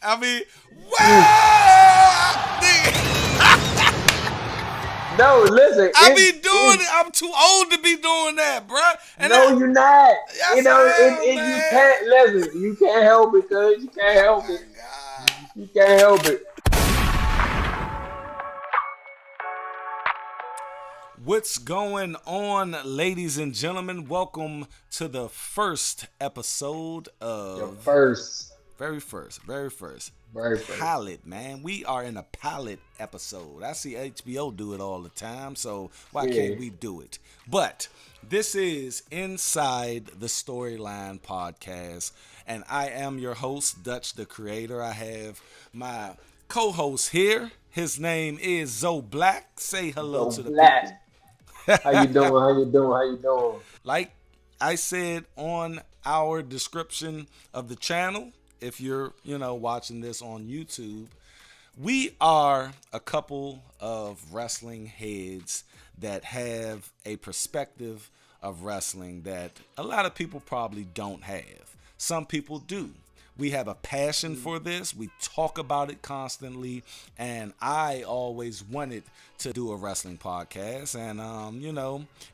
I mean, wow! No, listen, I be doing it's it. I'm too old to be doing that, bruh. And no, you're not. yes, I am, And you man. can't listen. You can't help it, cuz you can't Oh help my it. God. You can't help it. What's going on, ladies and gentlemen? Welcome to the first episode Your of first, very first very first. pilot, man. We are in a pilot episode. I see HBO do it all the time, so why Yeah. can't we do it? But this is Inside the Storyline podcast, and I am your host, Dutch the Creator. I have my co-host here. His name is Zoe Black. Say hello So to the black. people. How you doing? How you doing? How you doing? Like I said on our description of the channel, if you're, watching this on YouTube, we are a couple of wrestling heads that have a perspective of wrestling that a lot of people probably don't have. Some people do. We have a passion for this. We talk about it constantly. And I always wanted to do a wrestling podcast. And,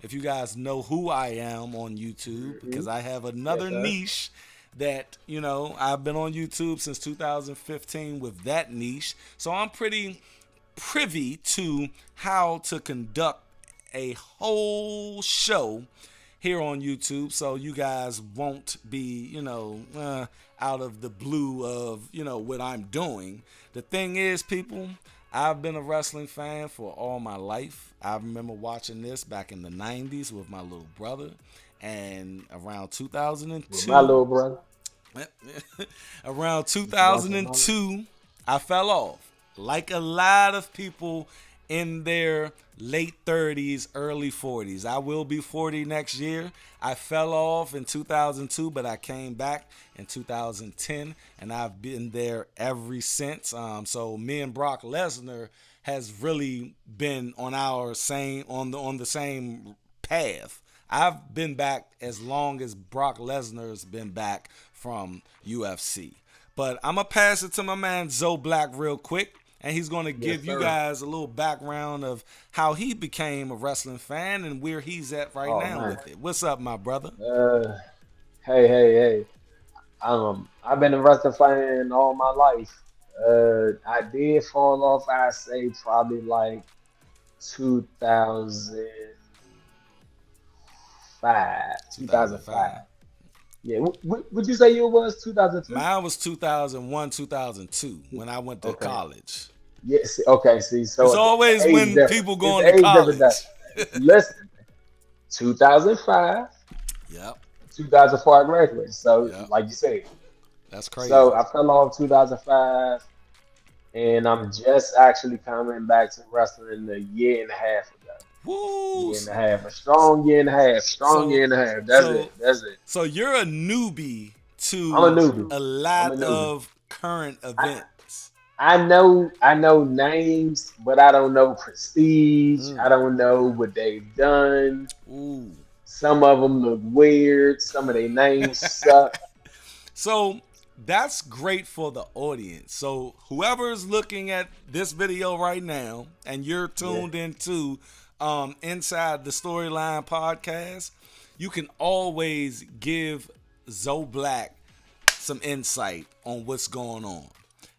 if you guys know who I am on YouTube, because I have Yes, another sir. niche that, I've been on YouTube since 2015 with that niche. So I'm pretty privy to how to conduct a whole show here on YouTube, so you guys won't be, out of the blue of, what I'm doing. The thing is, people, I've been a wrestling fan for all my life. I remember watching this back in the 90s with my little brother, and around With my 2002, little brother. around Used to watch with my 2002, I fell off. Like a lot of people in their late 30s, early 40s. I will be 40 next year. I fell off in 2002, but I came back in 2010, and I've been there ever since. So me and Brock Lesnar has really been on our same on the same path. I've been back as long as Brock Lesnar's been back from UFC. But I'm going to pass it to my man Zoe Black real quick, and he's going to Yes, give you sir. guys a little background of how he became a wrestling fan and where he's at right Oh now man. with it. What's up, my brother? Uh, hey. I've been a wrestling fan all my life. I did fall off. I say probably like 2005. 2005. 2005. Yeah. Would you say you was 2002? Mine was 2001, 2002 when I went to Okay. college. Yes. Okay. See, It's so the always age when difference. people It's going the to age difference. That college. listen, 2005, Yep, 2004, I graduated. So, yep. like you said, That's so crazy. I fell off 2005, and I'm just actually coming back to wrestling a year and a half ago. Woo! Year and a half, a strong year and a half, strong So, year and a half. That's so it. That's it. So you're a newbie I'm a to newbie. a I'm a lot newbie. of current I, events. I know names, but I don't know prestige. I Mm. don't know what they've done. Ooh. Some of them look weird. Some of their names suck. So that's great for the audience. So whoever's looking at this video right now and you're Yeah. tuned into Inside the Storyline podcast, you can always give Zoe Black some insight on what's going on.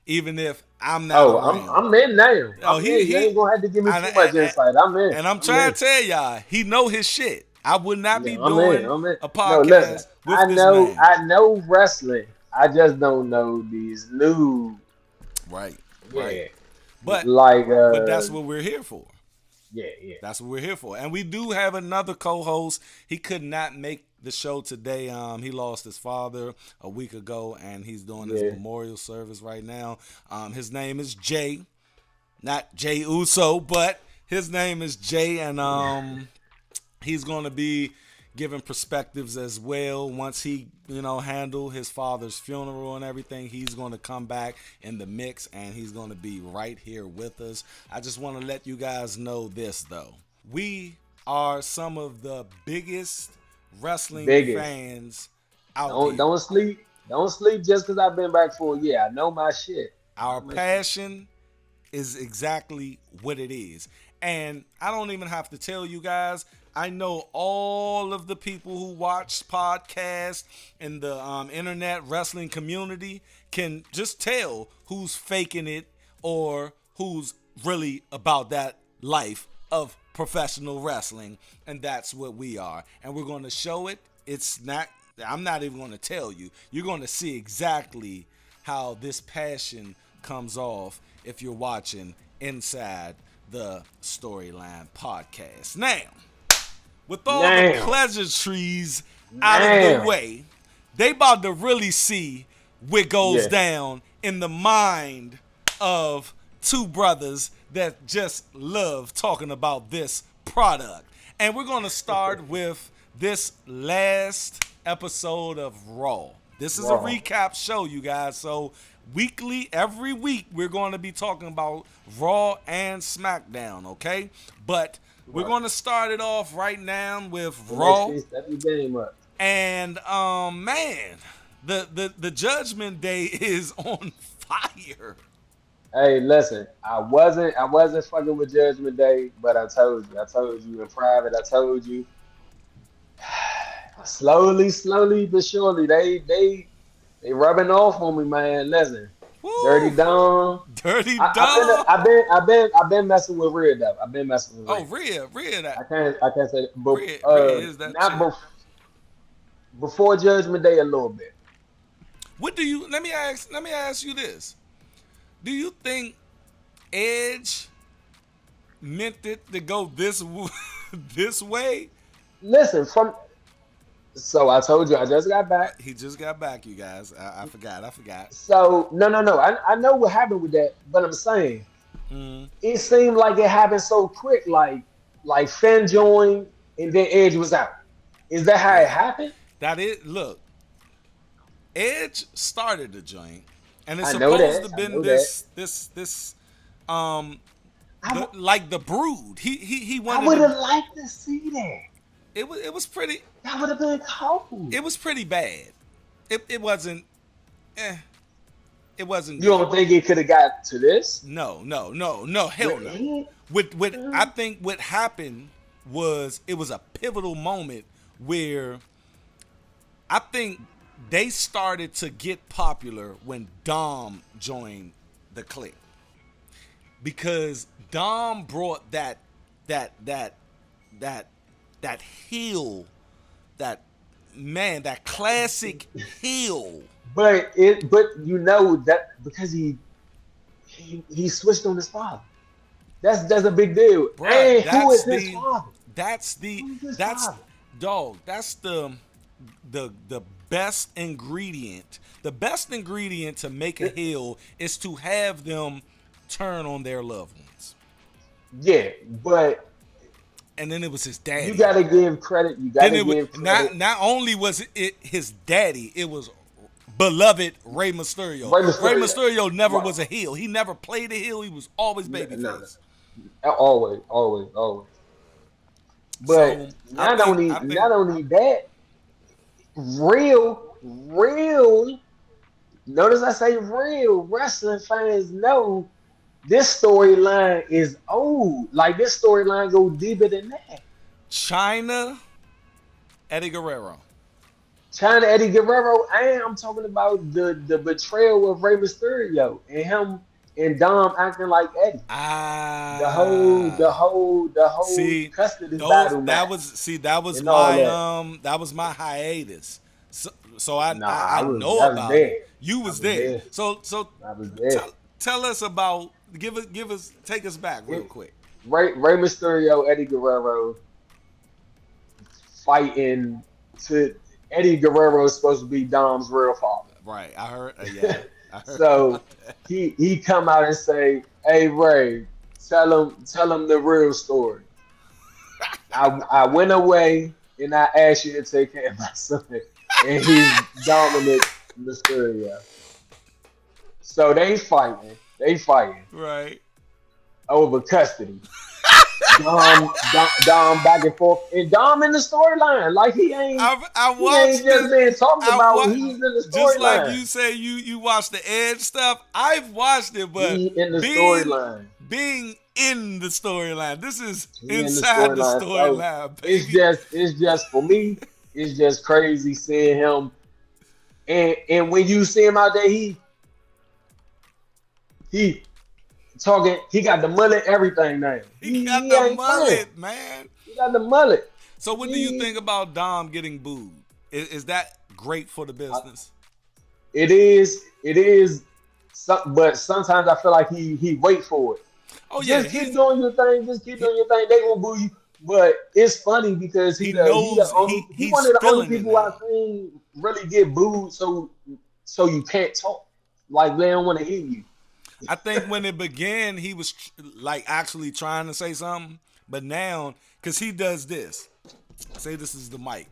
Even if I'm not Oh, around. I'm in now. Oh, I'm in. You ain't gonna have to give me and, too much and, insight. I'm in. and I'm I'm trying in. to tell y'all, he know his shit. I would not Yeah, be I'm in. doing I'm in. a No, listen. podcast with this man. I know wrestling. I just don't know these new. Right, right. Yeah, But like but that's what we're here for. yeah. That's what we're here for. And we do have another co-host. He could not make the show today. He lost his father a week ago, and he's doing his Yeah. memorial service right now. His name is Jay, not Jay Uso, but his name is Jay, and he's going to be giving perspectives as well. Once he, handle his father's funeral and everything, he's going to come back in the mix, and he's going to be right here with us. I just want to let you guys know this, though. We are some of the biggest wrestling Biggest. fans out Don't here. don't sleep. Don't sleep just because I've been back for a year. I know my shit. Our passion is exactly what it is. And I don't even have to tell you guys. I know all of the people who watch podcasts in the internet wrestling community can just tell who's faking it or who's really about that life of professional wrestling. And that's what we are. And we're going to show it. It's not, I'm not even going to tell you. You're going to see exactly how this passion comes off if you're watching Inside the Storyline podcast. Now, with all the pleasantries out of the way, they about to really see what goes down in the mind of two brothers that just love talking about this product. And we're going to start with this last episode of Raw. This is a recap show, you guys. So weekly, every week, we're going to be talking about Raw and SmackDown, okay? But we're going to start it off right now with Raw. And man, the Judgment Day is on fire. Hey, listen, I wasn't fucking with Judgment Day, but I told you in private, I told you. Slowly but surely, they rubbing off on me, man. Listen, Woo. Dirty Dom. I've been messing with Rhea though. I've been messing with Rhea. Oh, Rhea. That. I can't say that. But, Rhea is that not before Judgment Day a little bit. What do you? Let me ask you this. Do you think Edge meant it to go this way? Listen, so I told you I just got back. He just got back, you guys. I forgot. So no. I know what happened with that, but I'm saying it seemed like it happened so quick, like Finn joined and then Edge was out. Is that how it happened? That it. Look, Edge started the joint, and it's supposed to have been this like the Brood. He wanted. I would have liked to see that. It was pretty. That would have been cold. It was pretty bad. It wasn't. It wasn't. You don't think it could have got to this? No. Hell no. I think what happened was it was a pivotal moment where I think they started to get popular when Dom joined the clique, because Dom brought that heel, that classic heel. But you know that because he switched on his father. That's a big deal. Bruh, hey, who is his father? That's the best ingredient. The best ingredient to make a heel is to have them turn on their loved ones. Yeah, but and then it was his daddy. You gotta give credit. Not only was it his daddy, it was beloved Rey Mysterio. Rey Mysterio never was a heel. He never played a heel. He was always babyface. Always. But not only that, real. Notice I say real wrestling fans know this storyline is old. Like this storyline go deeper than that. China, Eddie Guerrero, and I'm talking about the betrayal of Rey Mysterio and him and Dom acting like Eddie. The whole custody battle. That was my hiatus. So I know about it. You was there. So I was there. Tell us about. Take us back real quick. Rey Mysterio, Eddie Guerrero fighting to Eddie Guerrero is supposed to be Dom's real father. Right, I heard. Yeah. So he come out and say, "Hey Ray, tell him the real story. I went away and I asked you to take care of my son, and he's Dominic Mysterio." So they fighting. Right. Over custody. Dom back and forth, and Dom in the storyline. Like I he ain't watched just it. being talked I about. wa- He's in the just like storyline. you say, you watch the Edge stuff. I've watched it, but He in the being storyline. being in the storyline. This is He in the inside the storyline. So storyline, baby. it's just for me. It's just crazy seeing him, and when you see him out there, he talking. He got the mullet, everything now. He got He the ain't playing. mullet, man. He got the mullet. So what do you think about Dom getting booed? Is that great for the business? It is. It is. But sometimes I feel like he wait for it. Oh yeah, Just keep doing your thing. Just keep doing your thing. They gonna boo you. But it's funny because he he knows he's one of the only feeling it people I've now. seen really get booed. So you can't talk. Like they don't want to hear you. I think when it began, he was like actually trying to say something, but now because he does this, say this is the mic.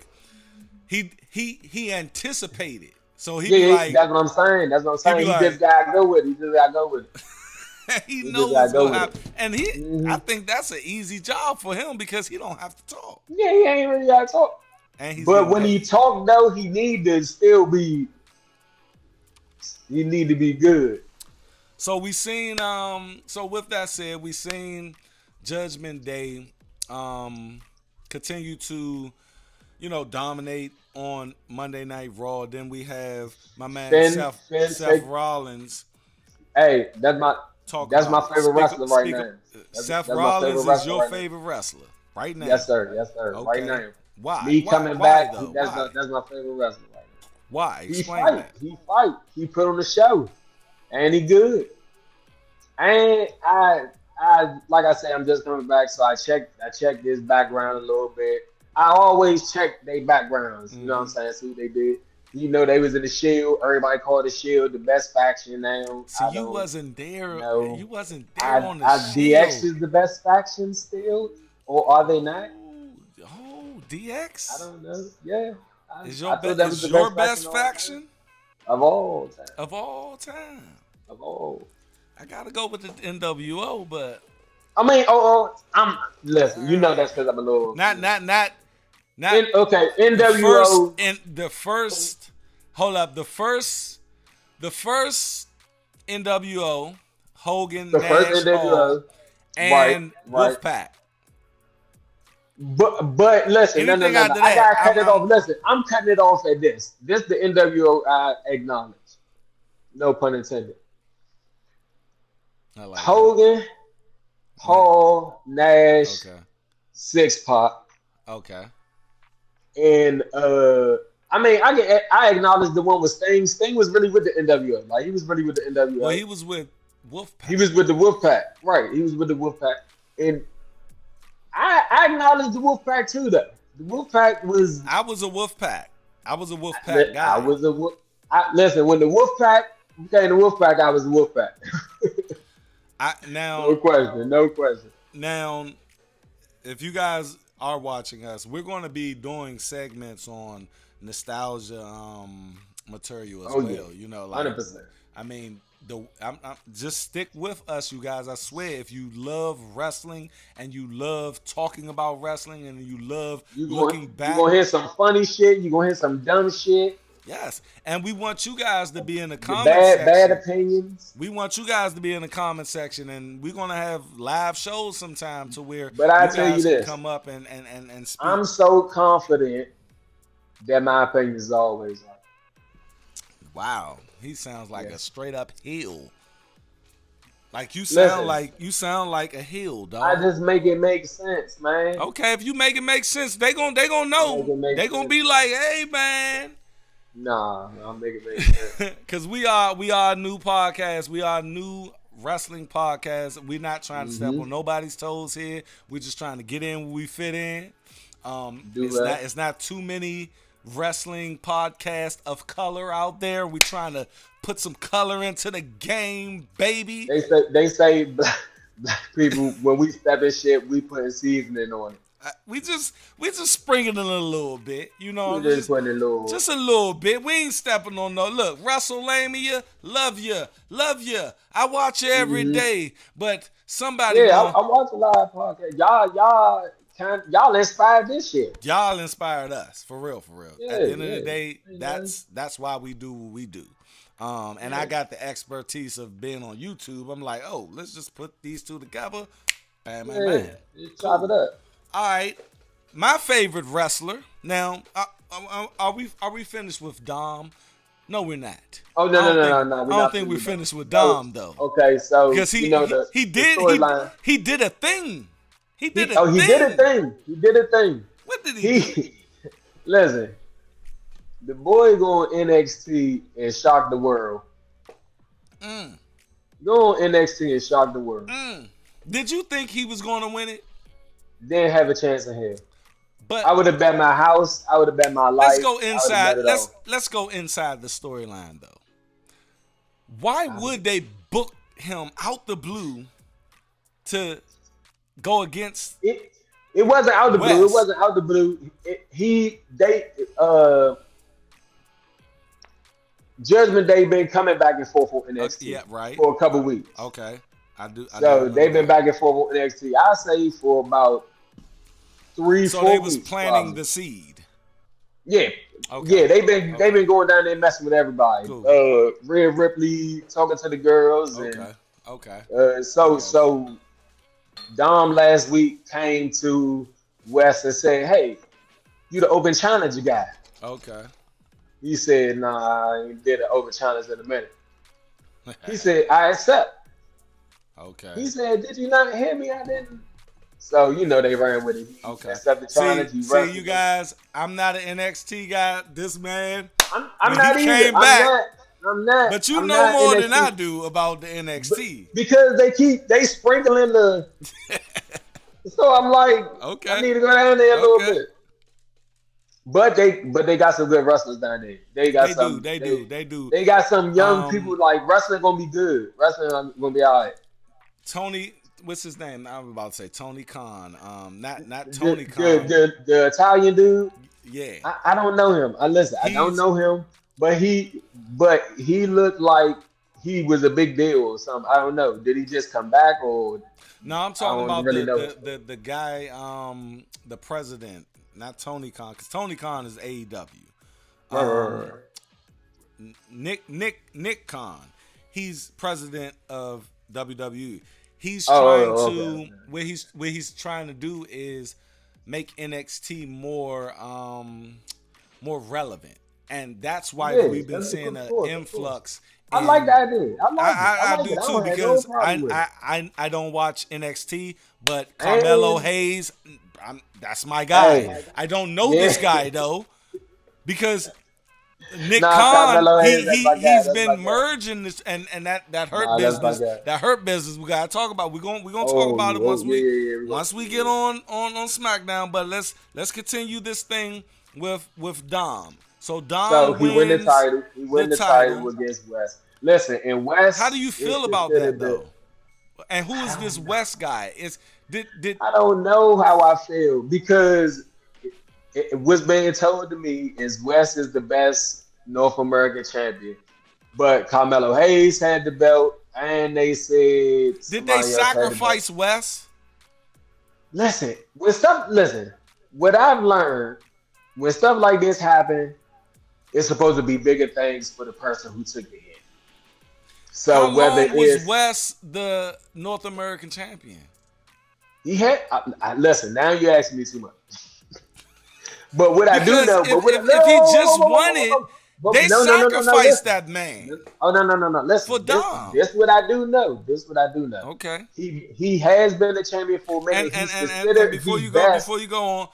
He anticipated, so he be like, that's what I'm saying. That's what I'm saying. He like, just gotta go with it. He just gotta go with it. he He knows just gotta what's go gonna with happen, it. and I think that's an easy job for him because he don't have to talk, Yeah, he ain't really gotta talk. and he's But when getting he paid. talk though, he need to still be. He need to be good. So we seen so with that said, we seen Judgment Day continue to, dominate on Monday Night Raw. Then we have my man Finn, Seth Rollins hey, talk that's my about it. favorite wrestler right now. Seth That's my favorite Rollins is wrestler your right now. favorite wrestler right now. Yes, sir. Yes, sir. Right Okay. now. Why? Me coming Why back, though? that's Why? that's my favorite wrestler right now. Why? He Explain fight. that. He fight. He put on the show, and he good. And I like I say, I'm just coming back, so I checked his background a little bit. I always check their backgrounds. You know what I'm saying? See what they did. You know they was in the Shield. Everybody called the Shield the best faction now. So you wasn't there. No. You wasn't there on the DX Shield. is the best faction still, or are they not? Oh, DX. I don't know. Yeah, Is I thought that was the your best best faction of all time. of all time? Of all. I gotta go with the NWO, but I mean, I'm listen. You know that's because I'm a little. not Okay, the first NWO. in the first. Hold up, the first NWO, Hogan, The Nash, first NWO. Hall, and Right. Wolfpack. But listen, no. Anything after I gotta that, cut it off. Listen, I'm cutting it off at this. This the NWO I acknowledge. No pun intended. I like Hogan, Hall, Nash, that. Six Pac, Okay. and I mean, I acknowledge the one with Sting. Sting was really with the NWO. Like he was really with the NWO. Well, he was with Wolfpack. He was with the Wolfpack, right? He was with the Wolfpack, and I acknowledge the Wolfpack too. Though the Wolfpack was, I was a Wolfpack. I was a Wolfpack guy. I was a listen when the Wolfpack became the Wolfpack, I was the Wolfpack. No question. Now, if you guys are watching us, we're going to be doing segments on nostalgia material as well. Yeah. You know, like 100%. I mean, I'm just stick with us, you guys. I swear, if you love wrestling and you love talking about wrestling and you love looking back, you're gonna hear some funny shit. You're gonna hear some dumb shit. yes, and we want you guys to be in the comment section. Bad opinions. We want you guys to be in the comment section, and we're gonna have live shows sometime to where But I you tell you guys can this. come up and speak. I'm so confident that my opinion is always right. Wow, he sounds like a straight up heel. Like you sound like a heel, dog. I just make it make sense, man. Okay, if you make it make sense, they gonna know. They gonna be like, hey man. Nah, I'll make it make sense. Cause we are a new podcast. We are a new wrestling podcast. We're not trying to step on nobody's toes here. We're just trying to get in where we fit in. It's not too many wrestling podcasts of color out there. We're trying to put some color into the game, baby. They say black people when we step in shit, we putting seasoning on it. We just springing it a little bit, you know. You just putting a little. Just a little bit. We ain't stepping on no. Look, WrestleMania, love you. I watch you every day, but somebody Yeah, going I watch a lot of podcasts. Y'all inspired this shit. y'all inspired us for real, for real. At Yeah, the end of the yeah. day, You know? that's why we do what we do. And I Yeah. got the expertise of being on YouTube. I'm like, oh, let's just put these two together. Bam, bam, Yeah. bam. Just chop it up. All right, my favorite wrestler. Now, are we finished with Dom? No, we're not. Oh no, no, no, no, no. I We're don't not think we're finished with finished with that. Dom though, Okay, so because you know the he storyline. he did a thing. He did a He thing. did a thing. He did a thing. What did he do? He listen. The boy go on NXT and shock the world. Mm, Go on NXT and shock the world. mm. Did you think he was going to win it? Didn't have a chance in hell. But I would have bet my house. I would have bet my life. let's go I would have inside. bet it Let's all. let's go inside the storyline though. Why would they book him out the blue to go against It wasn't out the blue. It West? wasn't out the blue. Judgment Day been coming back and forth on NXT Yeah, right. for a couple weeks. Okay, I do. So know they've been that. back and forth on NXT. I say for about three, So 4 they was weeks. planting probably. the seed. Yeah. Okay. Yeah, they've been going down there messing with everybody. Cool. Rhea Ripley talking to the girls, Okay. Okay. so Dom last week came to West and said, "Hey, you the open challenger guy." Okay. He said, "Nah, I ain't did an open challenge in a minute." He said, "I accept." Okay. He said, "Did you not hear me? I didn't." So you know they ran with it. He Okay. accepted the challenge. He See, wrestled you it. guys. I'm not an NXT guy. This man. I'm when not he either. came back, I'm not. but you I'm know not more NXT. than I do about the NXT. Because they sprinkling the. So I'm like, Okay. I need to go down there a little Okay. bit. But they got some good wrestlers down there. They They do. They got some young Um, people like wrestling gonna be good. Wrestling gonna be all right. Tony, what's his name? I was about to say Tony Khan. Not The, Tony Khan. the Italian dude. Yeah. I don't know him. I don't He's- know him, but he looked like he was a big deal or something. I don't know. Did he just come back or No, I'm I talking don't about really know. the guy, the president, not Tony Khan, because Tony Khan is AEW. Nick Khan, he's president of WWE. He's trying okay. what he's trying to do is make NXT more relevant, and that's why Yeah, we've been that's seeing of an course. influx. I like the idea. I like it. I like do it. I too don't have no because problem with it. I don't watch NXT, but Carmelo And- Hayes, that's my guy. Hey. I don't know Yeah. this guy though, because Nick Nah, Khan Carmelo Hayes, that's my guy. he's That's my been guy. merging this and that hurt Nah, that's my business. guy. That hurt business we gotta talk about. We're gonna talk Oh, about it oh, once yeah, yeah, yeah. once we get on SmackDown. But let's continue this thing with Dom. So Dom So he win the wins title. He win the title title. against West. Listen, in West. How do you feel it's about considered that though? And who is this West guy? Did I don't know how I feel because what's being told to me is West is the best North American champion, but Carmelo Hayes had the belt, and they said did somebody they else had the belt. sacrifice West? Listen, what I've learned when stuff like this happen, it's supposed to be bigger things for the person who took the hit. So How whether long was it's West the North American champion? he had, listen, now you asking me too much. But what I do Because know, if he just won it, they sacrificed listen. that man. Oh no! Listen, For Dom. This what I do know. Okay. He has been the champion for a minute. And before you go on,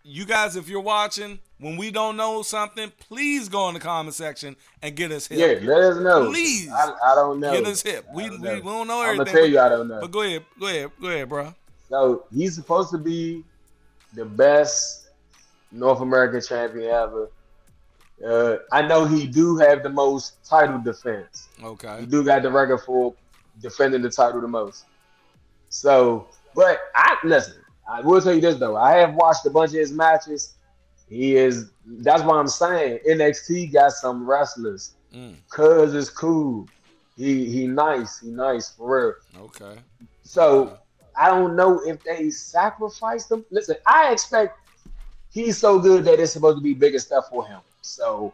you guys, if you're watching, when we don't know something, please go in the comment section and get us hip. Yeah, let us know. Please. I don't know. Get us hip. We don't know everything. I'm gonna tell you I don't know. But go ahead, bro. So he's supposed to be the best North American champion ever. I know he do have the most title defense. Okay. He do got the record for defending the title the most. So, but listen, I will tell you this though. I have watched a bunch of his matches. He is. That's what I'm saying. NXT got some wrestlers. Mm, Cuz is cool. He nice. He nice for real. okay. Okay. So I don't know if they sacrificed him. Listen, I expect he's so good that it's supposed to be bigger stuff for him. So,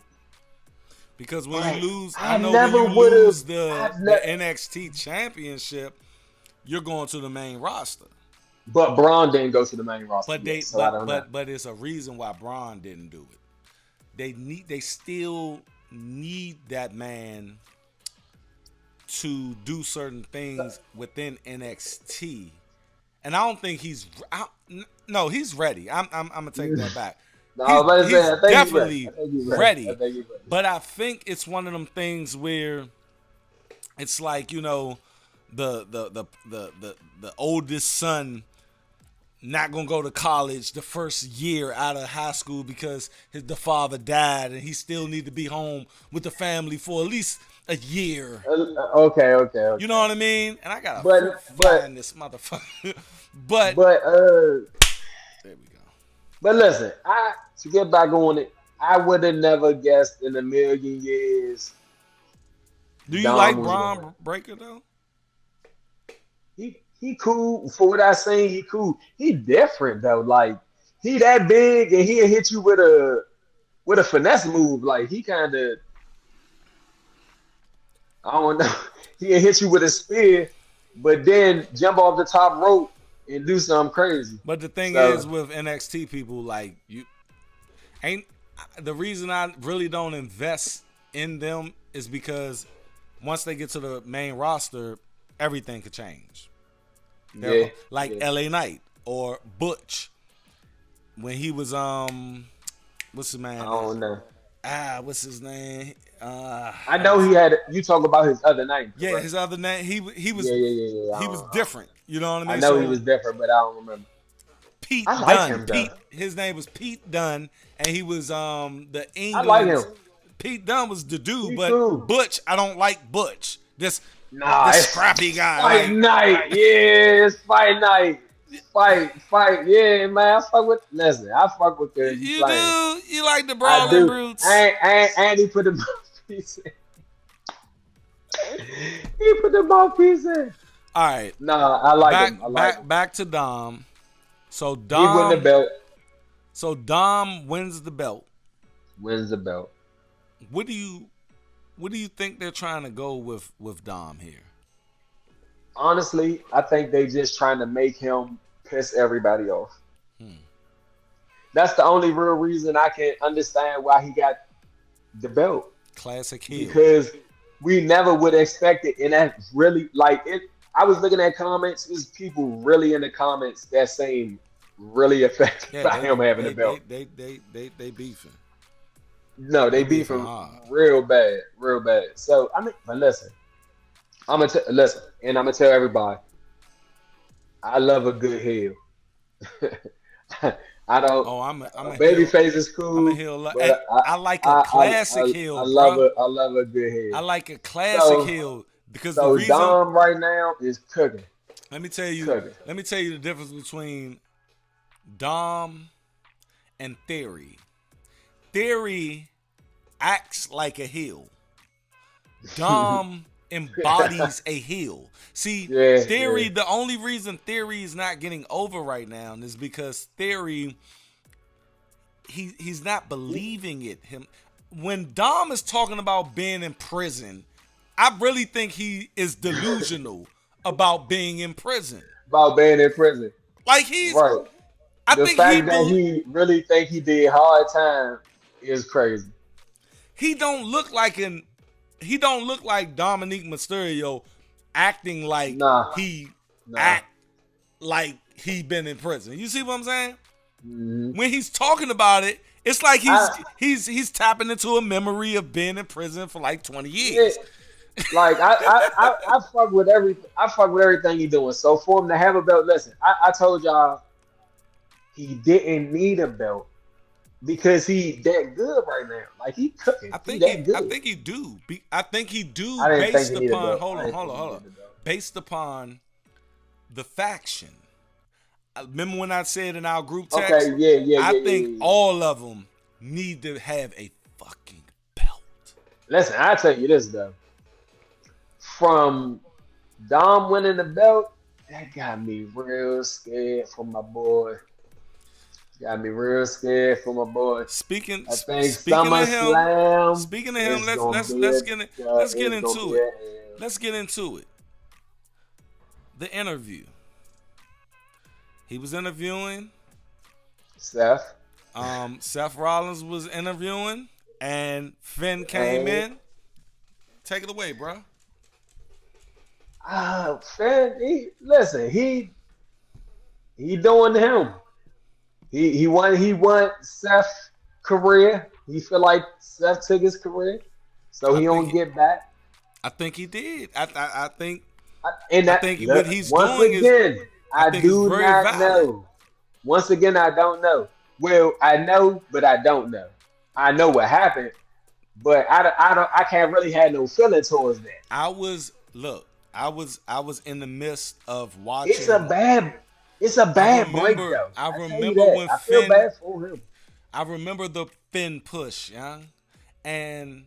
Because when you but lose, I I know when never you would have. lose the I the ne- NXT championship, you're going to the main roster. But Braun didn't go to the main roster But yet, they so I don't know. but it's a reason why Braun didn't do it. They still need that man to do certain things within NXT. And I don't think no, he's ready. I'm gonna take that back. No, but I'm He's saying, I think he's ready. I definitely think he's ready. I ready. think he's ready. But I think it's one of them things where it's like, the oldest son not gonna go to college the first year out of high school because the father died and he still need to be home with the family for at least a year. Okay. You know what I mean? And I got a fruit But fly but in this motherfucker. But but there we go. but listen, I to get back on it, I would have never guessed in a million years Do you Dom like was gonna win. Braun Breaker though? He cool for what I seen. He cool. He different though. Like he that big and he'll hit you with a finesse move. Like he kind of I don't know. He'll hit you with a spear, but then jump off the top rope and do something crazy. But the thing is So with NXT people, like you ain't the reason I really don't invest in them is because once they get to the main roster, everything could change. yeah, Like yeah. LA Knight or Butch when he was what's his I man? don't know. What's his name? I know he had. You talk about his other name, Yeah, correct? his other name. He was Yeah. he was different. You know what I I mean? know he So was different, but I don't remember. Pete I like Dunne. him though. His name was Pete Dunne, and he was the I like him. England's. Pete Dunne was the dude, He but cool. Butch, I don't like Butch. Nah, This it's scrappy guy, fight night. Yeah, it's fight night. Fight. Yeah, man. I fuck with. Listen, I fuck with the you you playing. do you like the I brawling do. brutes? And he put the mouthpiece in. He put the mouthpiece in. All right, Nah, I like him. I like him. back to Dom. So He win the belt. Dom wins the belt. Wins the belt. What do you think they're trying to go with Dom here? Honestly, I think they just trying to make him piss everybody off. Hmm. That's the only real reason I can understand why he got the belt. Classic heel. Because we never would expect it. And that really, like, it. I was looking at comments. There's people really in the comments that seem really affected by him having the belt. They beefing. No, they beef him hard. real bad. So, I mean, but listen. Listen, and I'm going to tell everybody. I love a good heel. I don't. Oh, I'm a baby heel. face is cool. I'm a heel. But I like a classic heel, I bro. love a good heel. I like a classic heel because the So reason. Dom right now is cooking. Let me tell you. Cooking. Let me tell you the difference between Dom and Theory. Theory acts like a heel. Dom embodies a heel. See, Yeah, Theory, yeah. the only reason Theory is not getting over right now is because Theory, he's not believing it. When Dom is talking about being in prison, I really think he is delusional about being in prison. About being in prison. Like he's Right. I The think fact that he really think he did hard time is crazy. he don't look like Dominique Mysterio acting like Nah. he Nah. act like he been in prison. You see what I'm saying? Mhm. When he's talking about it, it's like he's tapping into a memory of being in prison for like 20 years. Yeah. Like I fuck with everything he doing. So for him to have a belt, listen, I told y'all he didn't need a belt because he that good right now. Like he cooking. I think that good. I think he do. I think he do I didn't based think he needed a upon belt. hold I on. didn't think he needed a belt. Based upon the faction. remember when I said in our group text, Okay, yeah, yeah, I yeah, yeah, think yeah, yeah. all of them need to have a fucking belt. Listen, I tell you this though. From Dom winning the belt, that got me real scared for my boy. Got me real scared for my boy. Speaking I think speaking of him, SummerSlam speaking of him, is gonna be let's get it's gonna into be it. a hell. Let's get into it. The interview. He was interviewing. Seth, Seth Rollins was interviewing, and Finn came and in. Take it away, bro. Finn, listen, he doing him. He won Seth's career. He feel like Seth took his career, so I he think don't get back. I think he did. I think And I that think what look, he's once doing is again, I I think is do very not valid. know. Once again, I don't know. Well, I know, but I don't know. I know what happened, but I can't really have no feeling towards that. I was look. I was in the midst of It's a watching. bad, it's a I bad break remember. though. I I tell you remember that. when I feel Finn. bad for him. I remember the Finn push, yeah. And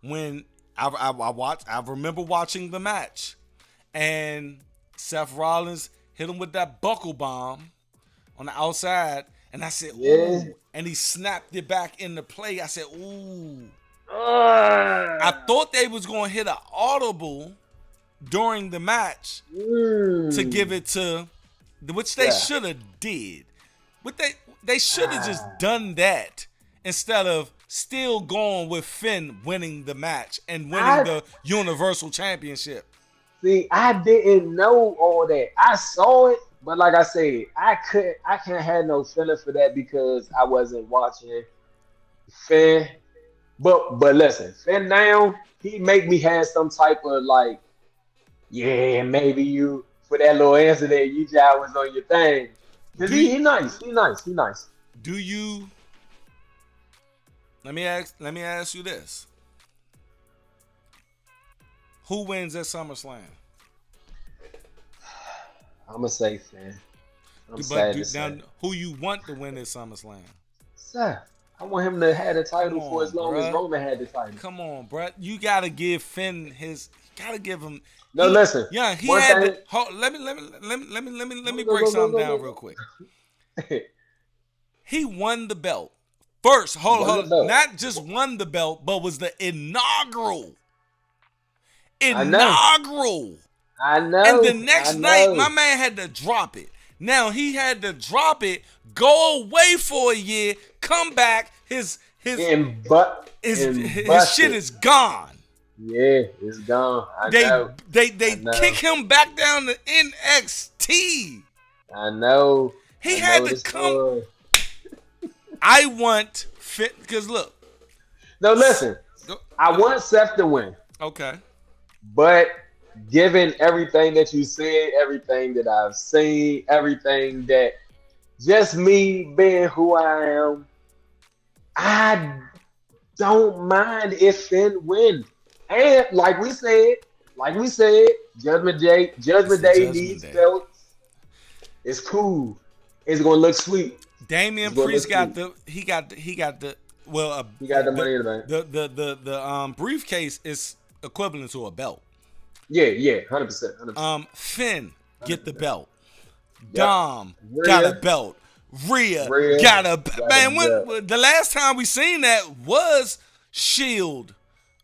when I watched, I remember watching the match, and Seth Rollins hit him with that buckle bomb on the outside, and I said, Yeah. "Ooh!" And he snapped it back into play. I said, "Ooh!" I Ah. thought they was gonna hit an audible during the match to give Mm. it to, which they Yeah. should have did. But they should have just Ah. done that instead of still going with Finn winning the match and winning I the Universal Championship. see. I didn't know all that. I saw it, but like I said, I can't have no feeling for that because I wasn't watching Finn. But listen, Finn now he make me have some type of like, yeah, maybe you for that little incident you just was on your thing. Cause Do you, he nice, he nice, he nice. do you? Let me ask you this: Who wins at SummerSlam? I'm a safe fan. I'm But sad to now, say. who you want to win at SummerSlam? Seth, I want him to have the Come title for on, as long as bruh. Roman had the title. Come on, bruh. You gotta give Finn his. Gotta give him. No, listen. He One had thing. the. Let me Go, break go, go, something go, down go, real go. quick. He won the belt first. He won the belt. Not just won the belt, but was the inaugural. I know. Inaugural. I And the know. I next night, my know. man had to drop it. Now he had to drop it, go away for a year, come back. His shit Busted. is gone. Yeah, it's gone. I They know. they I they kick know. him back down to NXT. I know. He I had know to the come. story. I want fit because look. No, listen. I want Seth to win, Okay. but given everything that you said, everything that I've seen, everything that just me being who I am, I don't mind if Finn win. And like we said, It's Judgment the Day Judgment needs Day. belts. It's cool. It's gonna look sweet. Damian It's gonna look Priest got sweet. the he got the well He got the money in the bank. the briefcase is equivalent to a belt. Yeah, yeah, 100%, 100%, Finn get the 100%. belt. Yep. Dom got a Rhea, belt. Rhea Rhea got a got a man. belt. When the last time we seen that was Shield,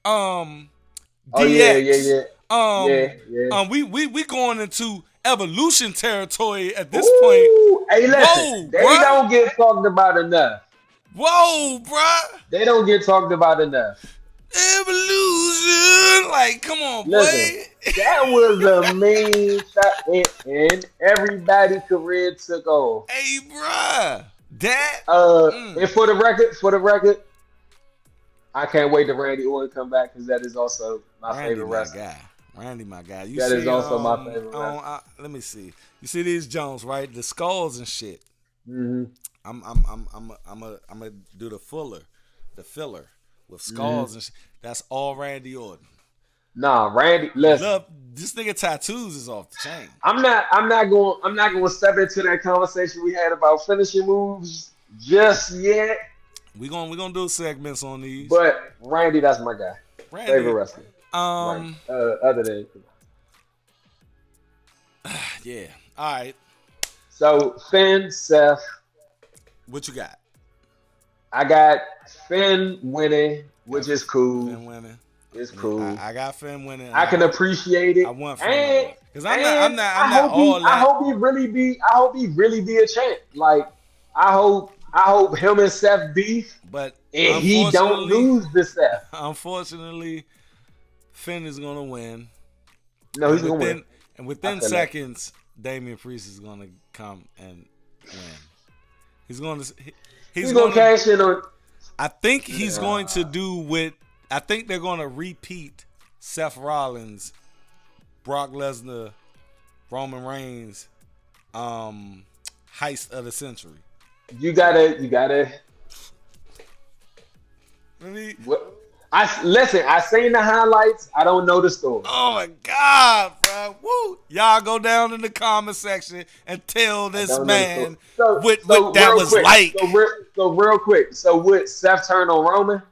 Oh yeah, yeah, DX. yeah, yeah, yeah. We going into evolution territory at this point. Ooh, hey, listen, Whoa, they bruh. don't get talked about enough. Whoa, bruh. They don't get talked about enough. Evolution. Like, come on, Listen, boy. that was a mean shot, and everybody career took off. Hey, bruh. That. And for the record, I can't wait to Randy Orton come back because that is also my Randy, favorite my wrestler. guy. Randy, my guy. You That is see, also my favorite wrestler. let me see. You see these Jones, right? The skulls and shit. Hmm. I'm a do the filler with Hmm. skulls and shit. That's all Randy Orton. Nah, Randy. Listen, Love this nigga tattoos is off the chain. I'm not going to step into that conversation we had about finishing moves just yet. We gonna do segments on these. But Randy, that's my guy. Favorite Randy, wrestler. Right. um, Other than yeah. All right, so Finn, Seth. what you got? I got Finn winning, Got which is cool. Finn winning. It's Yeah, cool. I got Finn winning. I can appreciate it. I want Finn to And win because I'm not all I that. hope he really be a champ. Like I hope him and Seth beef But and he don't lose the Seth. unfortunately, Finn is gonna win. No, he's gonna win. And within seconds, Damian Priest is gonna come and win. He's gonna cash in on. I think he's going to do with. I think they're gonna repeat Seth Rollins, Brock Lesnar, Roman Reigns, heist of the century. You gotta. Really? What? I seen the highlights. I don't know the story. Oh my God, bro! Woo! Y'all go down in the comment section and tell this man what that was quick, like. So real quick. So would Seth turn on Roman?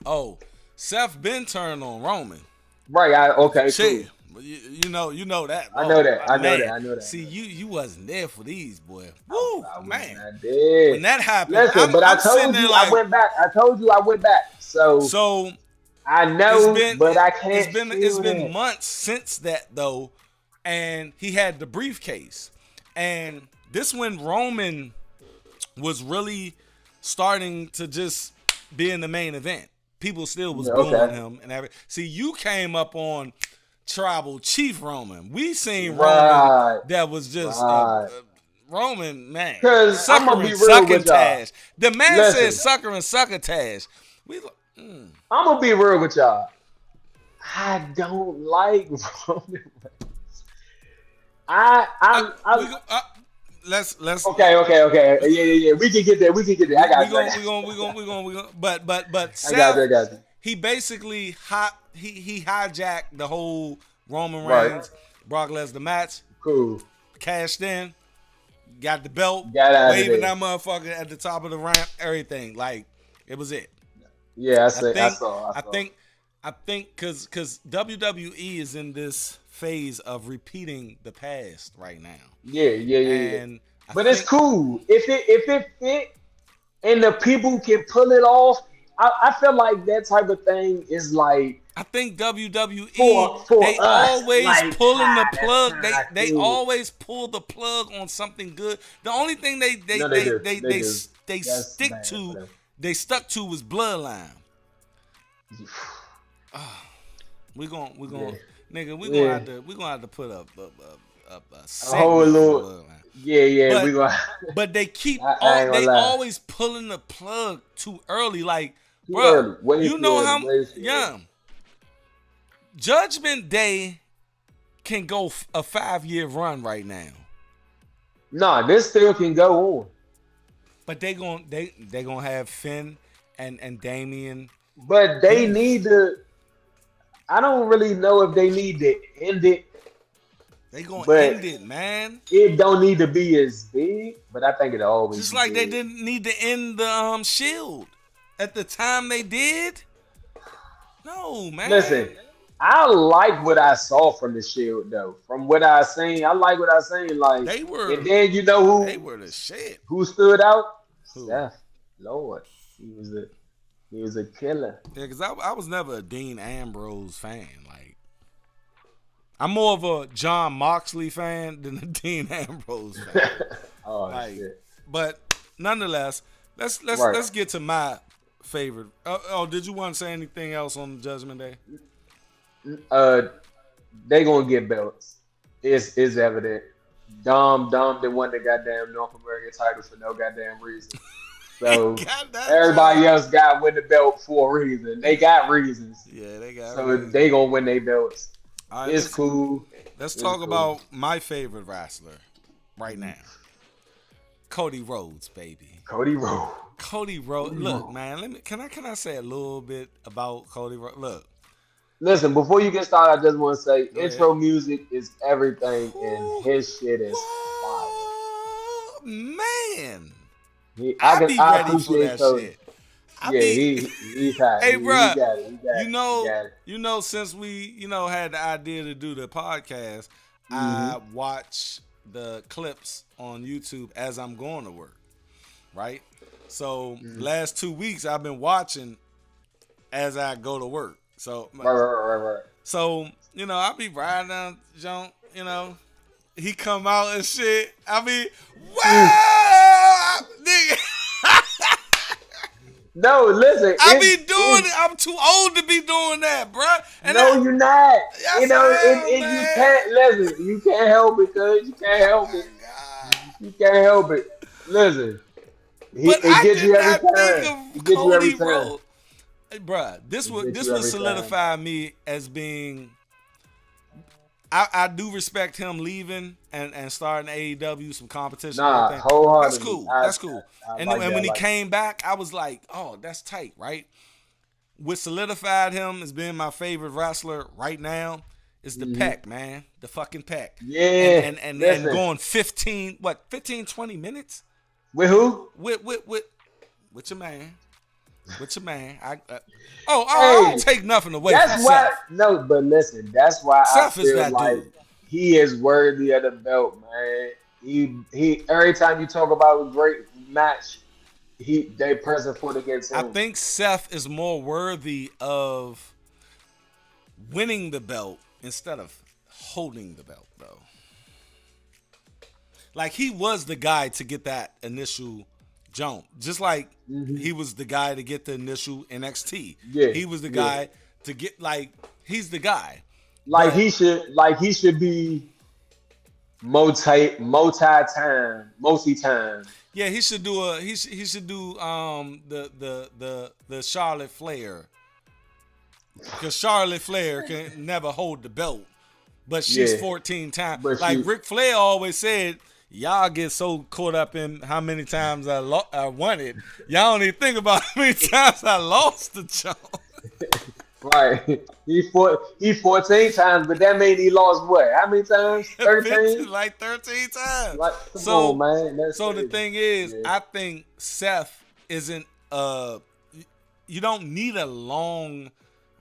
Oh, Seth been turned on Roman. Right. Okay. Shit. Cool. You know that. I know that. I know that. See, you wasn't there for these, boy. Woo, man. I did. When that happened, listen, but I told you I went back. So I know, but I can't. It's been months since that though, and he had the briefcase, and this when Roman was starting to just be in the main event. People still was booing him and everything. See, you came up on Tribal Chief Roman. We seen Roman that was just Roman, man. Because I'm gonna be real with y'all. The man said sucker and succotash. I'm gonna be real with y'all. I don't like Roman Reigns. Let's okay. Yeah. We can get there. I got you. We going. But Seth, I got you. He basically he hijacked the whole Roman Reigns Brock Lesnar match. Cool. Cashed in, got the belt, waving that motherfucker at the top of the ramp, everything. Like it was it. Yeah, I saw. I think because WWE is in this phase of repeating the past right now. Yeah. And but it's cool if it fit and the people can pull it off. I feel like that type of thing is like. I think WWE for they us, always like, pulling the plug. They cool. always pull the plug on something good. The only thing they stuck to was Bloodline. We gonna have to put up a whole little. Yeah. But they keep always pulling the plug too early. Like, bro, you know how Judgment Day can go a 5-year run right now. Nah, this still can go on. But they gonna have Finn and Damian. But they need to. I don't really know if they need to end it. They gonna end it, man. It don't need to be as big, but I think it always. Just like they didn't need to end the Shield at the time they did. No, man. Listen, I like what I saw from the Shield though. From what I seen, I like what I seen. Like they were, and then you know who they were the shit. Who stood out? Who? Seth. Lord, he was a killer. Yeah, because I was never a Dean Ambrose fan. Like, I'm more of a John Moxley fan than a Dean Ambrose fan. Shit. But nonetheless, let's get to my favorite. Did you want to say anything else on Judgment Day? They gonna get belts. It's evident. Dom that won the goddamn North American title for no goddamn reason. So everybody else got win the belt for a reason. They got reasons. Yeah, they got. So reasons. They gonna win their belts. Right, it's cool. Let's talk about my favorite wrestler right now. Cody Rhodes, baby. Cody Rhodes. Look, man. Can I say a little bit about Cody Rhodes? Look, Listen, before you get started, I just want to say Go ahead. intro music is everything, and Who? his shit is fire. What? Man. I be I ready for appreciate that Cody. shit. I Yeah, be, he's hot. hey, He bruh, got it. He got you it. He know, got it. since we, had the idea to do the podcast, Mm-hmm. I watch the clips on YouTube as I'm going to work, right? So Mm-hmm. last 2 weeks I've been watching as I go to work. So, Right. I be riding down jump, he come out and shit. I mean, Mm. wow, nigga. No, listen, I be doing it's it. I'm too old to be doing that, bruh. And no, you're not. yes, I am, You man. can't listen. You can't help it, cuz you can't Oh help my it. god. You can't help it. Listen, But it I gets did you every not think time. of It gets you every Cody time. Rhodes. Hey, bruh, this It would gets this you would every time. solidify me as being. I do respect him leaving and starting AEW, some competition and Nah, everything. That's wholeheartedly. cool. That's cool. I And like and that. when he Like came back, I was like, oh, that's tight, right? What solidified him as being my favorite wrestler right now is the hmm Peck, man. The fucking Peck. And yeah. and and, and Listen, going 20 minutes with who? with your man. With your man. I Hey, don't take nothing away from that's why. Seth. No, but listen, that's why I Seth is feel that like dude. he is worthy of the belt, man. He. Every time you talk about a great match, they present for it against I him. think Seth is more worthy of winning the belt instead of holding the belt, though. Like, he was the guy to get that initial jump. Just like hmm he was the guy to get the initial NXT. Yeah, He was the yeah. guy to get, like, he's the guy. Like But he should be multi time. yeah, he should do he should do the Charlotte Flair, because Charlotte Flair can never hold the belt, but she's Yeah, 14 times. but Like she. Ric Flair always said, y'all get so caught up in how many times I won it, y'all don't even think about how many times I lost the jump. Right. He 14 times, but that mean he lost what? How many times? 13? Like 13 times. Like, come on, So man. That's so the crazy. thing is, Yeah. I think Seth isn't you don't need a long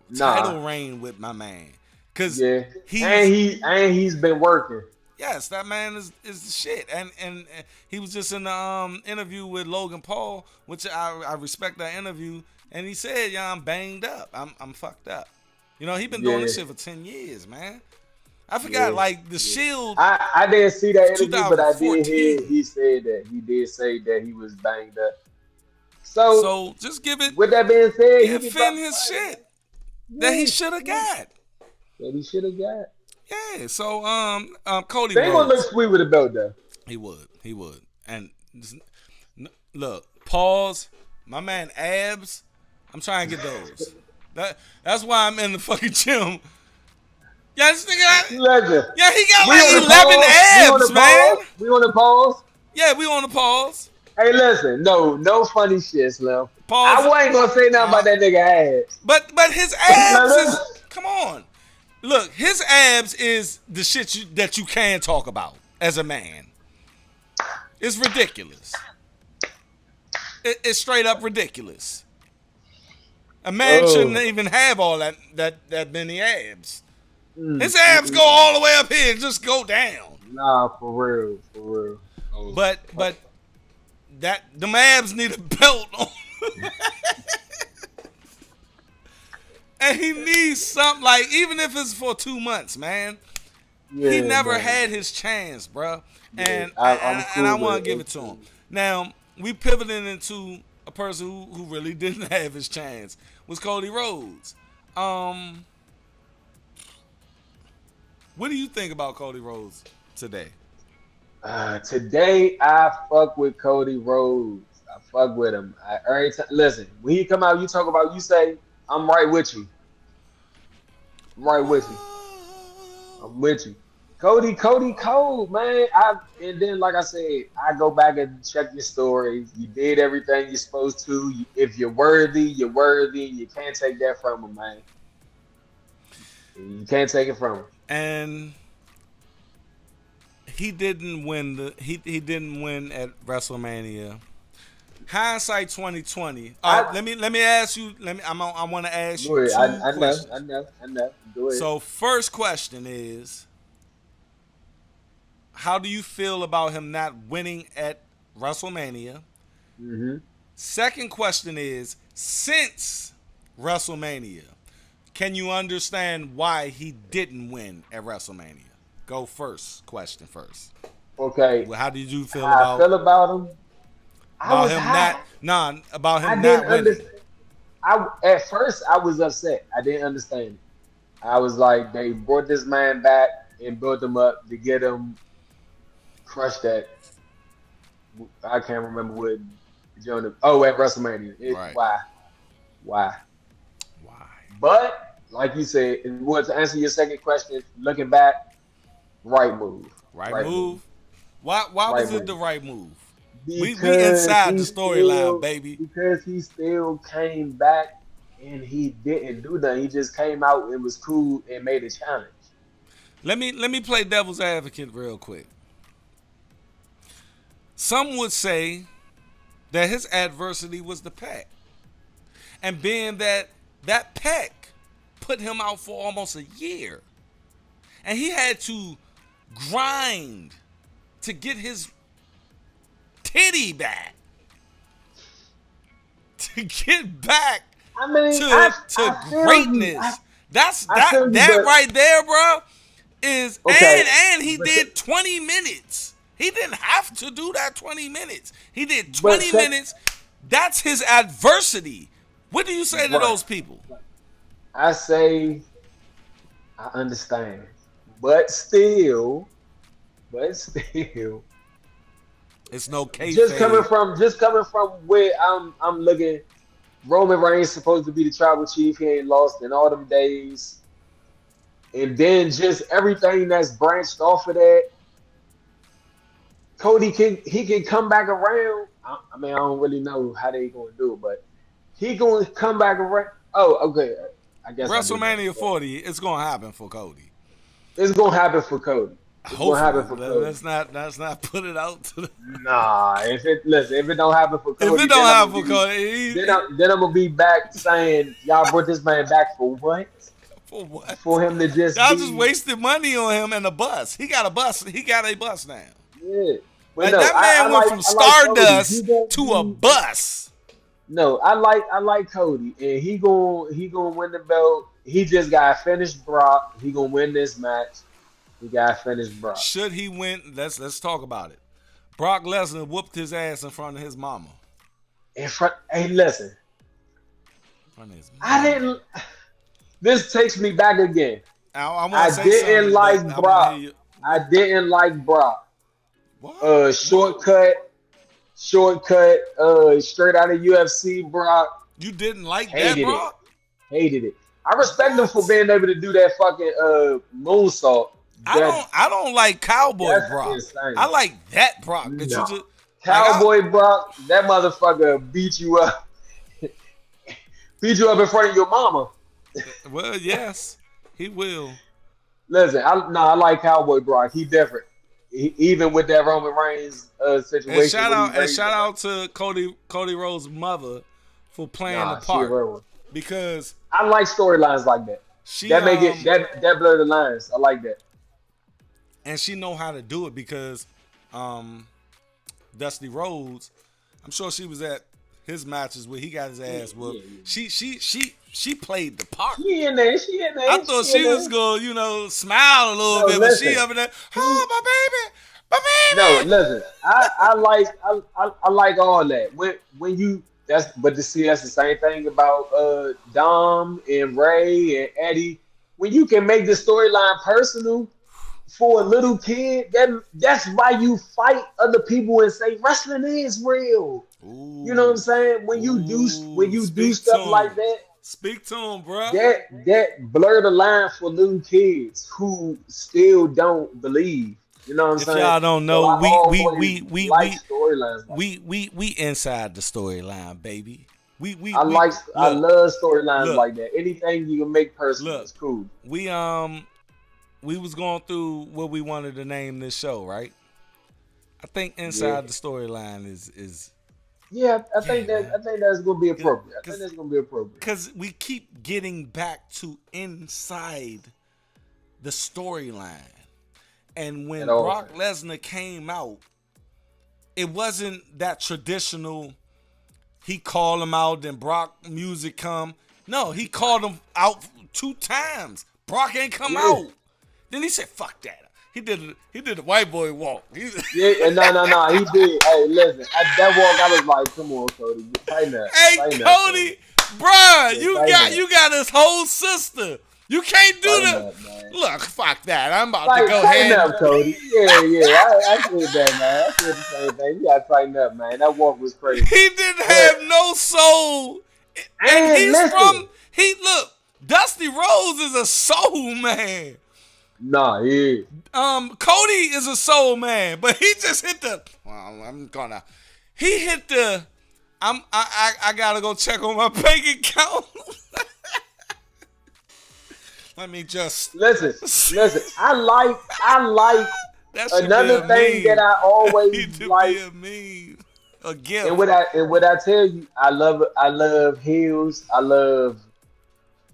Nah. title reign with my man, cuz Yeah. he's He's been working. yes, that man is the shit. And he was just in the interview with Logan Paul, which I respect that interview, and he said, "Yeah, I'm banged up. I'm fucked up." He been doing Yeah. this shit for 10 years, man. I forgot, Yeah. like, the Yeah. Shield I didn't see that interview, but I did hear 2014. he said that. He did say that he was banged up. So So just with that being said, he give can Finn drop the his title, man. shit that he should have Yeah. got. That he should have got. Yeah. So Cody They gonna look Rhodes, sweet with the belt though. he would, and look, pause. My man abs. I'm trying to get those. That's why I'm in the fucking gym. Yeah, this nigga. Legend. Yeah, he got We like on the 11 pause. We on abs, the man. pause. We on the pause. Yeah, we on the pause. Hey, listen. No funny shit, Slim. I Pause. wasn't gonna say nothing about that nigga ass. But his Now abs is, listen. come on. Look, his abs is the shit that you can talk about as a man. It's ridiculous. It's straight up ridiculous. A man shouldn't Oh. even have all that many abs. Mm, His mm, abs mm, go all the way up here and just go down. Nah, for real, for real. Oh. But them abs need a belt on. And he needs something, like, even if it's for 2 months, man. Yeah, He never man. had his chance, bro. Yeah, And I'm and I cool want with to give it. it to him. Now, we pivoting into a person who really didn't have his chance, was Cody Rhodes. What do you think about Cody Rhodes today? Today I fuck with Cody Rhodes. I fuck with him. Every time, listen, when he come out, you say, I'm right with you. I'm right with you. I'm with you. Cody Cole, man. And then like I said, I go back and check your stories. You did everything you're supposed to. If you're worthy, you're worthy. You can't take that from him, man. You can't take it from him. And he didn't win he didn't win at WrestleMania. Hindsight 2020. Let me ask you. I want to ask Go you ahead. two I questions. know. Go ahead. So first question is, how do you feel about him not winning at WrestleMania? Mm-hmm. Second question is, since WrestleMania, can you understand why he didn't win at WrestleMania? Go question first. Okay. Well, how did you feel How I feel about him? I about was him hot. about I him didn't not winning? understand. At first I was upset. I didn't understand it. I was like, they brought this man back and built him up to get him crushed at. I can't remember what Jonah. Oh, at WrestleMania. Right. Why? Why? But like you said, to answer your second question, looking back, right move. Right Right move. move? Why Right was it move. the right move? We Because inside the storyline, baby. he still came back and he didn't do that. He just came out and was cool and made a challenge. Let me play devil's advocate real quick. Some would say that his adversity was the pack. And being that pack put him out for almost a year. And he had to grind to get his titty back. To get back I mean, to greatness. That but, right there, bro, is okay, and he did 20 minutes. He didn't have to do that 20 minutes. He did but 20 minutes. That's his adversity. What do you say to right. those people? I say I understand. But still, It's no kayfabe. just coming from where I'm looking. Roman Reigns supposed to be the tribal chief. He ain't lost in all them days. And then just everything that's branched off of that. Cody can come back around. I mean, I don't really know how they gonna do it, but he gonna come back around. Oh, okay. I guess WrestleMania 40, it's gonna happen for Cody. It's gonna happen for Cody. Hopefully, let's not put it out to the. Nah, if it don't happen for Cody, If it don't happen for Cody, then I'm gonna be back saying y'all brought this man back for what? For what? For him to just just wasted money on him and a bus. He got a bus. He got a bus now. Yeah, but like no, that man went from Stardust to a bus. No, I like Cody, and he gonna win the belt. He just got finished Brock. He gonna win this match. He got finished Brock. Should he win? Let's talk about it. Brock Lesnar whooped his ass in front of his mama. Hey, listen. I didn't. This takes me back again. I didn't like Brock. I didn't like Brock. What? Shortcut. Straight out of UFC, Brock. You didn't like that, Brock? Hated it. I respect him for being able to do that fucking moonsault. I don't like Cowboy Brock. Insane. I like that Brock. Cowboy Brock, that motherfucker beat you up. Beat you up in front of your mama. Well, yes, he will. Listen, I like Cowboy Brock. He different. Even with that Roman Reigns situation. And shout out to Cody Rhodes' mother for playing the part. Because I like storylines like that. That blur the lines. I like that. And she know how to do it because Dusty Rhodes, I'm sure she was at his matches where he got his ass whooped. Yeah. She played the part. She in there. I thought she was gonna, smile a little bit, listen, but she up in there. Oh, my baby. No, listen. I like all that. When you that's the same thing about Dom and Ray and Eddie. When you can make the storyline personal for a little kid, that's why you fight other people and say wrestling is real. Ooh. You know what I'm saying? When you do stuff like that, speak to him, bro. That blur the line for little kids who still don't believe. You know what I'm saying? If y'all don't know, so we we inside the storyline, baby. I look, love storylines look, like that. Anything you can make personal look. is cool. We we was going through what we wanted to name this show, right? I think Yeah. inside the storyline is Yeah, yeah, man. I think that's gonna be appropriate. I think Cause, that's gonna be appropriate. Cause we keep getting back to inside the storyline. And At when all Brock times. Lesnar came out, it wasn't that traditional. He called him out, then Brock music come. No, he called him out 2 times. Brock ain't come Yeah. out. Then he said, "Fuck that." He did the white boy walk. Yeah, and no, he did. Hey, listen, at that walk, I was like, come on, Cody, Hey tighten up, Cody. Cody, bruh, Yeah, tighten up, you got his whole sister. You can't do tighten the up, man. look. Fuck that. I'm about to go Tighten ahead. up, Cody. Yeah, I said that, man. I said the same thing. You gotta tighten up, man. That walk was crazy. He didn't But have no soul, and and he's listen, from he look. Dusty Rhodes is a soul man. nah, yeah, Cody is a soul man, but he just hit the. Well, I'm gonna. He hit the. I gotta go check on my bank account. Let me just. listen. I like That should another be a thing meme. that I That always need to like. be a meme. A gift. And what I tell you, I love heels. I love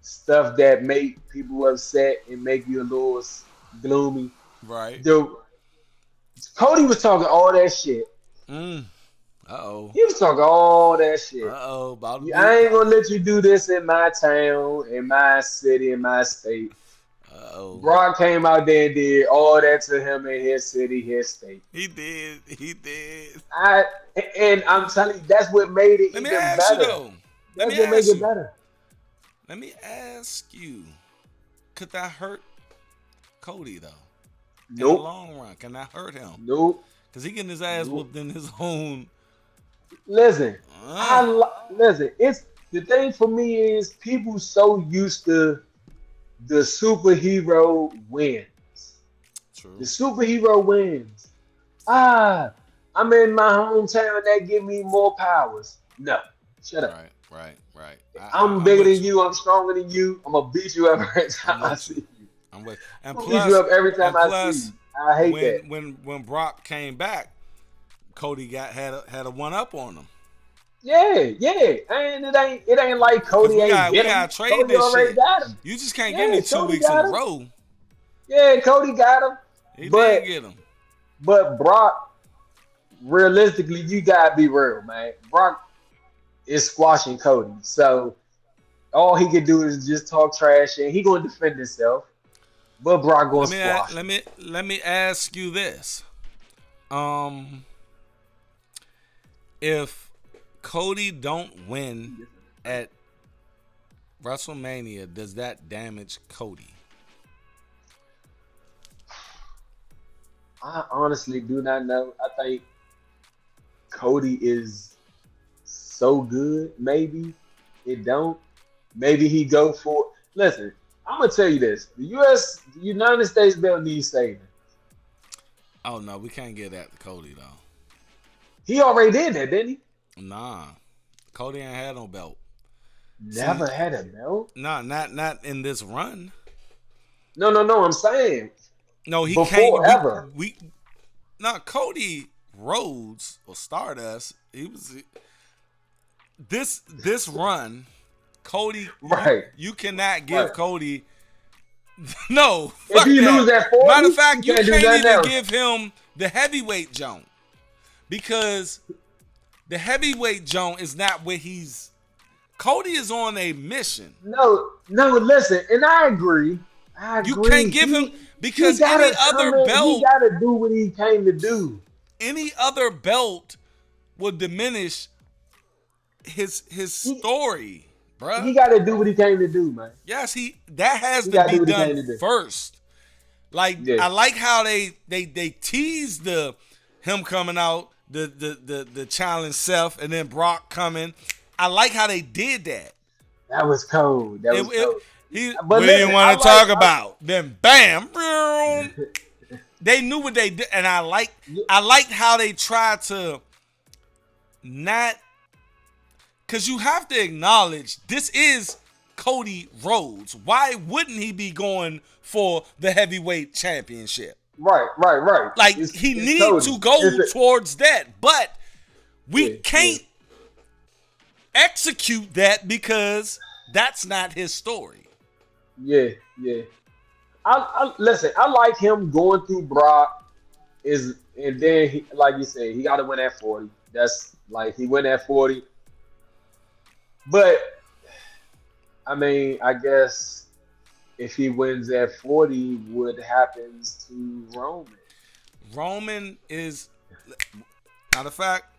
stuff that make people upset and make you a little gloomy. Right. The Cody was talking all that shit. Mm. Uh-oh. He was talking all that shit. Uh-oh. About to I be. ain't gonna let you do this in my town, in my city, in my state. Uh-oh. Brock came out there and did all that to him in his city, his state. He did. He did. I and I'm telling you, that's what made it Let me even ask you better. though. Let That's me what made ask it you. better. Let me ask you. Could that hurt Cody though? In the Nope. long run, can that hurt him? Nope. Cause he getting his ass Nope. whooped in his own. Listen, Uh, listen. It's the thing for me is people so used to the superhero wins. The true. superhero wins. Ah, I'm in my hometown. That give me more powers. No, shut up. Right. I'm I'm bigger with than you. you. I'm stronger than you. I'm gonna beat you every I'm time I with you. see you. I'm with. And I'm gonna beat you up every time and I see plus, you. I hate that. when Brock came back, Cody had a one up on him. Yeah. And it ain't like Cause Cody ain't we get him. got to trade Cody this already shit. got him. You just can't give Yeah, me two Cody weeks in a got him. row. Yeah, Cody got him. He did But get him. but Brock, realistically, you gotta be real, man. Brock is squashing Cody, so all he can do is just talk trash, and he gonna defend himself. But Brock gonna squash him. Let me ask you this. Um, if Cody don't win at WrestleMania, does that damage Cody? I honestly do not know. I think Cody is so good. Maybe it don't. Maybe he go for. Listen, I'm gonna tell you this: the United States belt needs saving. Oh no, we can't get that to Cody though. He already did that, didn't he? Nah, Cody ain't had no belt. Never See, had a belt. nah, not in this run. No. I'm saying No, he before can't. ever. Cody Rhodes or Stardust. He was this run. Cody, Right. you cannot give Right. Cody. No, If fuck he that. lose that 40, Matter of fact, you you can't do can't nothing even else. give him the heavyweight jump because the heavyweight jump is not where he's. Cody is on a mission. No. Listen, and I agree. You can't give him He because any gotta come other in. He belt, gotta do what he came to do. would diminish his He, story, he bruh. gotta do what he came to do, man. Yes, that has He to gotta be do what he done came to do. first. Like Yeah. I like how they teased him coming out, the challenge Seth, and then Brock coming. I like how they did that. That was cold. That was cold. But What do you listen, want to talk about? Then bam, boom. They knew what they did, and I liked how they tried to not. because you have to acknowledge this is Cody Rhodes. Why wouldn't he be going for the heavyweight championship? Right. Like, It's he need Cody. to go towards that, but we can't execute that because that's not his story. Yeah. I listen. I like him going through Brock. And then he, like you said, he got to win at 40. That's like he went at 40. But I mean, I guess if he wins at 40, what happens to Roman? Roman is, matter of fact,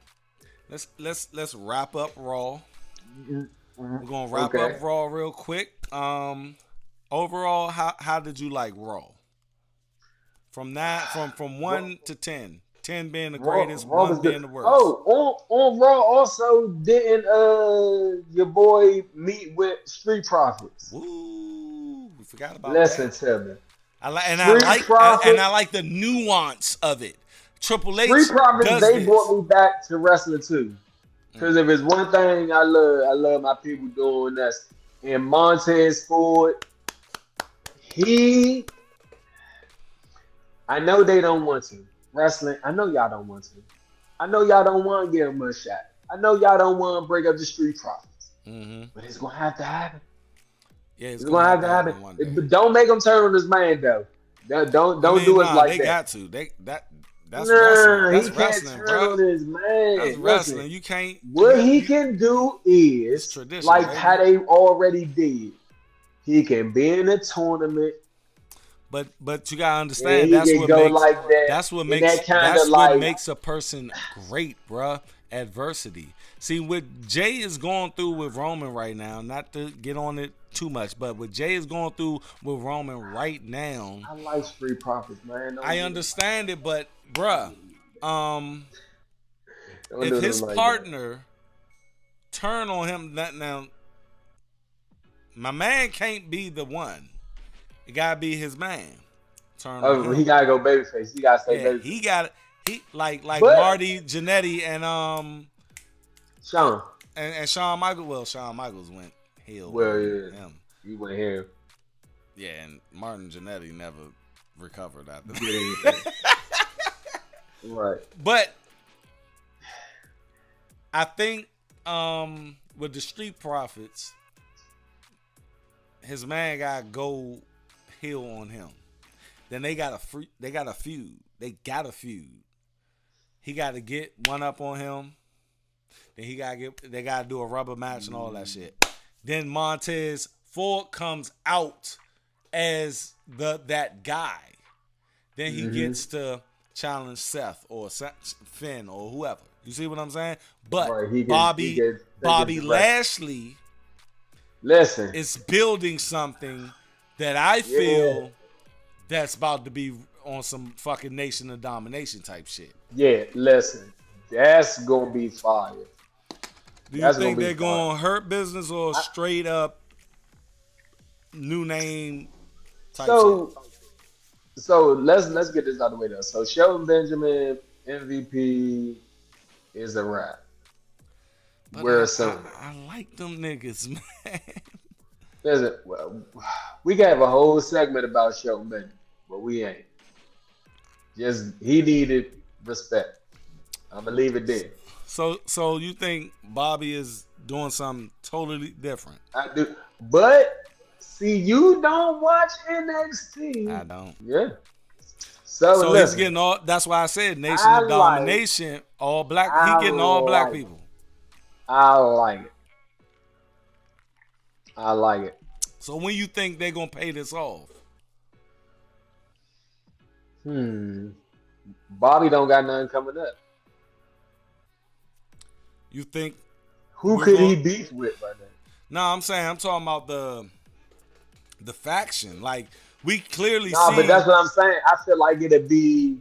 let's wrap up Raw. We're gonna wrap up Raw real quick. Overall, how did you like Raw? From 1 to 10. 10 being the greatest, Raw 1 being the worst. Oh, on Raw also didn't your boy meet with Street Profits? Ooh, we forgot about Listen that. to me. I like the nuance of it. Triple H Street Profits, does they this. brought me back to wrestling too. Because if it's one thing I love my people doing this. And Montez Ford, I know they don't want to. Wrestling, I know y'all don't want to. I know y'all don't want to give him a shot. I know y'all don't want to break up the Street Profits. Mm-hmm. But it's going to have to happen. Yeah, it's going to have to happen. But don't make him turn on his man, though. Don't do it like that. They got to. That's wrestling. That's he wrestling, can't turn on his man. That's wrestling. You can't. What he can do is, like how they already did, he can be in a tournament. But you gotta understand that's what makes a person great, bruh. Adversity. See, what Jay is going through with Roman right now, not to get on it too much, but what Jay is going through with Roman right now. I like Street Profits, man. I understand it, but bruh, if his partner turn on him, now my man can't be the one. It gotta be his man. He gotta go babyface. He gotta stay babyface. He got like Marty Jannetty and Shawn and Shawn Michaels. Well, Shawn Michaels went heel. Well, yeah, him. He went here. Yeah, and Martin Jannetty never recovered after that. Right. But I think with the Street Profits, his man gotta go heel on him. Then they got a feud. They got a feud. He got to get one up on him. Then they gotta do a rubber match and all that shit. Then Montez Ford comes out as that guy. Then he gets to challenge Seth or Finn or whoever. You see what I'm saying? But Bobby Lashley is building something that I feel that's about to be on some fucking Nation of Domination type shit. Yeah, listen. That's going to be fire. Do you think they're going to hurt business or straight up new name type shit? So let's get this out of the way though. So Shelton Benjamin MVP is a wrap. We're assuming. I like them niggas, man. We can have a whole segment about Shelton Benjamin, but we ain't. He needed respect. I'm gonna leave it there. So you think Bobby is doing something totally different? I do, but see, you don't watch NXT. I don't. Yeah. So he's getting all. That's why I said Nation of Domination. All black. He getting all black people. I like it. So when you think they're gonna pay this off? Bobby don't got nothing coming up. You think? Who could he beef with right now? No, I'm talking about the faction. Like we clearly see. No, but that's what I'm saying. I feel like it'd be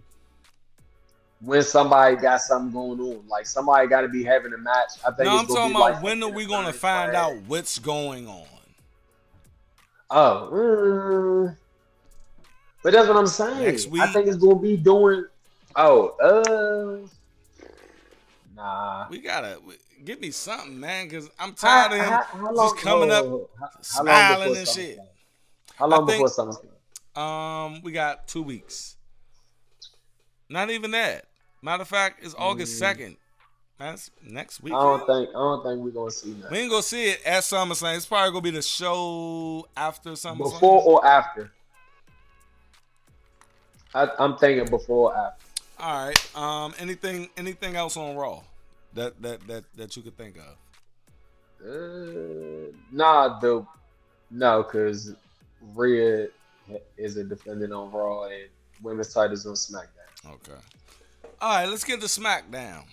when somebody got something going on. Like somebody got to be having a match. I think. No, I'm talking about when are we gonna find out what's going on? Oh, but that's what I'm saying. Next week, I think it's gonna be doing. Nah. We gotta Give me something, man, because I'm How tired of him how just long? coming up How long before smiling and shit. SummerSlam? How I long think before SummerSlam? we got 2 weeks. Not even that. Matter of fact, it's August Mm, 2nd. Man, it's next weekend. I don't think we're gonna see We nothing ain't gonna see it at SummerSlam. It's probably gonna be the show after before SummerSlam. or after. I'm thinking before or after. All right. Anything else on Raw that you could think of? Nah, no, because Rhea is a defendant on Raw and women's titles on SmackDown. Okay. All right. Let's get to SmackDown.